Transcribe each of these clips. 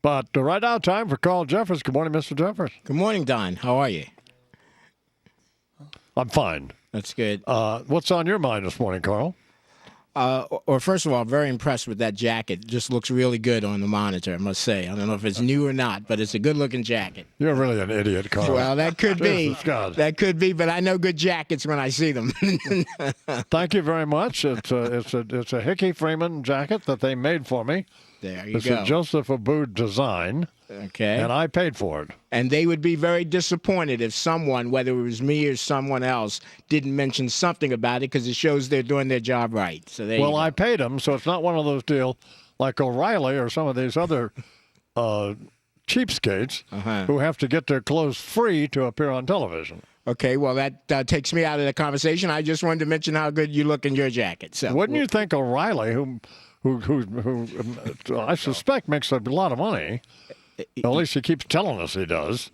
But right now, time for Carl Jeffers. Good morning, Mr. Jeffers. Good morning, Don. How are you? I'm fine. That's good. What's on your mind this morning, Carl? First of all, I'm very impressed with that jacket. It just looks really good on the monitor, I must say. I don't know if it's new or not, but it's a good-looking jacket. You're really an idiot, Carl. Well, that could be. Jesus God. That could be, but I know good jackets when I see them. Thank you very much. It's a Hickey Freeman jacket that they made for me. There you It's go. a Joseph Abboud design, Okay. and I paid for it. And they would be very disappointed if someone, whether it was me or someone else, didn't mention something about it because it shows they're doing their job right. So there you Well, go. I paid them, so it's not one of those deals like O'Reilly or some of these other cheapskates who have to get their clothes free to appear on television. Okay, well, that takes me out of the conversation. I just wanted to mention how good you look in your jacket. So Wouldn't you think O'Reilly, who I suspect makes a lot of money, at least he keeps telling us he does,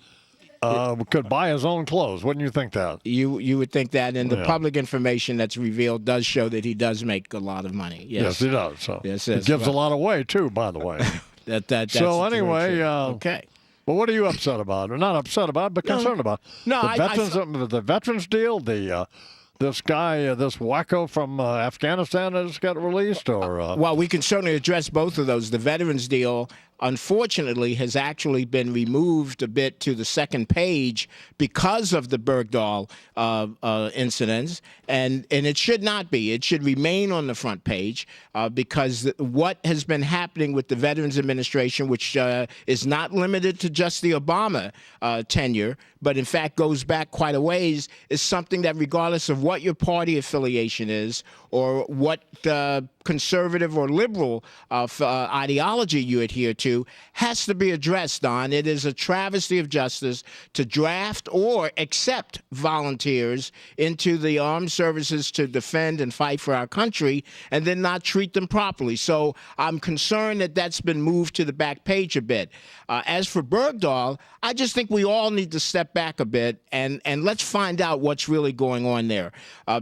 could buy his own clothes? Wouldn't you think that? You would think that, and the Yeah. public information that's revealed does show that he does make a lot of money. Yes, he does. So Yes, he yes, gives well- a lot away, too, by the way. That's So very anyway, true. Okay. Well, what are you upset about? Or not upset about, but concerned about? No, the veterans deal, this guy, this wacko from Afghanistan that just got released, or Well, we can certainly address both of those. The veterans deal, unfortunately, has actually been removed a bit to the second page because of the Bergdahl incidents, and it should not be. It should remain on the front page because what has been happening with the Veterans Administration, which is not limited to just the Obama tenure, but in fact goes back quite a ways, is something that regardless of what your party affiliation is or what conservative or liberal ideology you adhere to, has to be addressed, Don. It is a travesty of justice to draft or accept volunteers into the armed services to defend and fight for our country and then not treat them properly. So I'm concerned that that's been moved to the back page a bit. As for Bergdahl, I just think we all need to step back a bit and let's find out what's really going on there.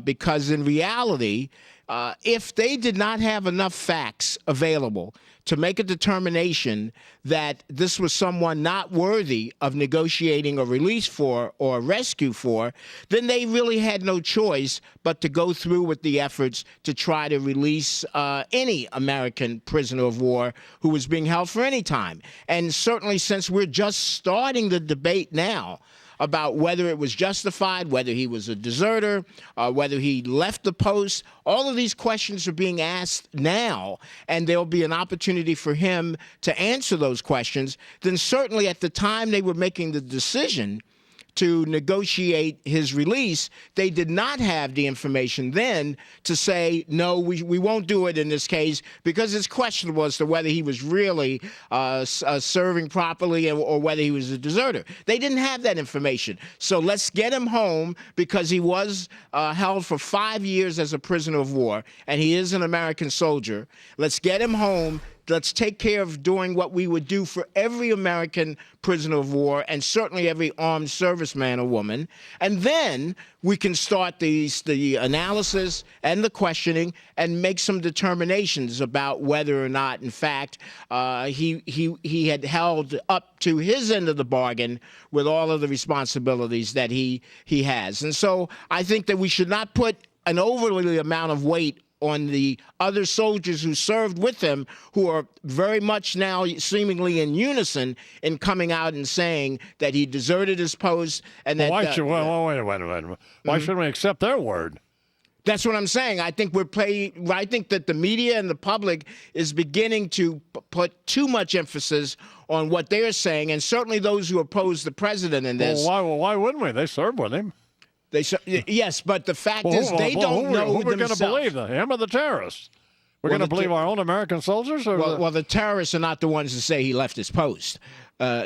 Because in reality, if they did not have enough facts available to make a determination that this was someone not worthy of negotiating a release for or a rescue for, then they really had no choice but to go through with the efforts to try to release any American prisoner of war who was being held for any time. And certainly since we're just starting the debate now about whether it was justified, whether he was a deserter, whether he left the post. All of these questions are being asked now, and there'll be an opportunity for him to answer those questions. Then certainly at the time they were making the decision to negotiate his release, they did not have the information then to say, no, we won't do it in this case because it's questionable as to whether he was really serving properly or whether he was a deserter. They didn't have that information. So let's get him home because he was held for 5 years as a prisoner of war, and he is an American soldier. Let's get him home. Let's take care of doing what we would do for every American prisoner of war and certainly every armed serviceman or woman. And then we can start the analysis and the questioning and make some determinations about whether or not, in fact, he had held up to his end of the bargain with all of the responsibilities that he has. And so I think that we should not put an overly amount of weight on the other soldiers who served with him, who are very much now seemingly in unison in coming out and saying that he deserted his post and that. Wait a minute. Why shouldn't we accept their word? That's what I'm saying. I think I think that the media and the public is beginning to put too much emphasis on what they're saying, and certainly those who oppose the president in this. Well, why wouldn't we? They served with him. Yes, but the fact is they don't know who we're going to themselves. believe, him or the terrorists? We're going to believe our own American soldiers? Or well, the terrorists are not the ones to say he left his post.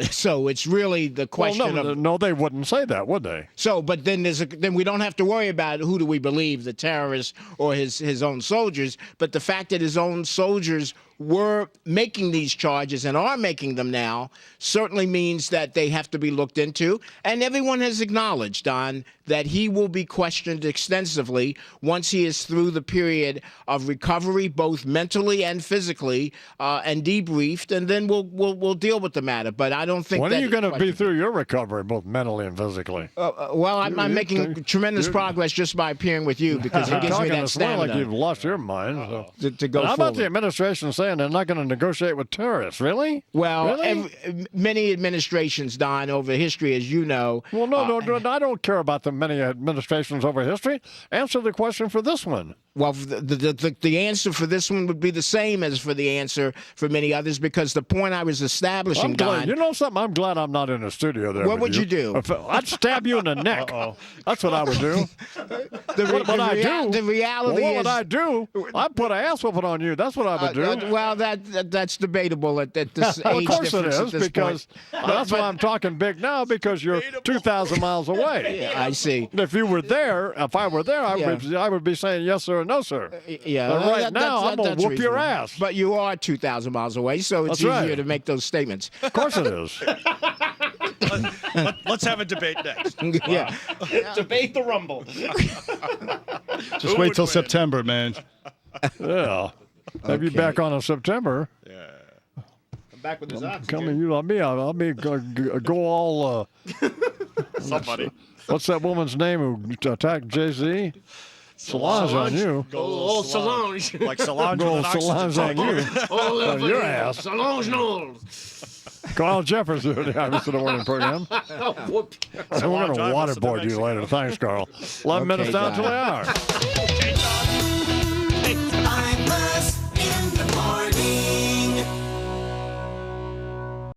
So it's really the question Well, of. no, they wouldn't say that, would they? So, but then then we don't have to worry about who do we believe, the terrorist or his own soldiers. But the fact that his own soldiers were making these charges and are making them now certainly means that they have to be looked into. And everyone has acknowledged, Don, that he will be questioned extensively once he is through the period of recovery, both mentally and physically, and debriefed. And then we'll deal with the matter. But I don't think. When are you going to be through your recovery, both mentally and physically? Well, I'm making tremendous progress just by appearing with you because it gives me that stamina. Like you've lost your mind. So. To go How forward. about the administration saying they're not going to negotiate with terrorists? Really? Well, really? Many administrations, Don, over history, as you know. Well, no, I don't care about the many administrations over history. Answer the question for this one. Well, the answer for this one would be the same as for the answer for many others, because the point I was establishing, Don. You know something? I'm glad I'm not in the studio there. What would you do? I'd stab you in the neck. That's what I would do. The reality what is. would I do? I'd put an ass whooping on you. That's what I would do. Well, that's debatable at this age. Of course it is, because that's why I'm talking big now, because you're 2,000 miles away. Yeah, I see. If you were there, I would be saying yes sir or no sir. Yeah. But right now, I'm going to whoop your ass. But you are 2,000 miles away, so it's easier to make those statements. Of course it is. Let's have a debate next. Yeah. Debate the Rumble. Just wait till September, man. Yeah. Maybe back on in September. I'm back with his oxygen. Coming, you know me. I'll be go all. Somebody. What's that woman's name who attacked Jay-Z? Solange on you. Oh, Solange. Like Solange Go with an Solange oxygen on tank. you. Oh, On your ass. Solange Knowles. Carl Jefferson, the Imus in the morning program. Whoop. And we're going to Solange, I must have been waterboard you later. Thanks, Carl. 11 minutes down Don. till the hour.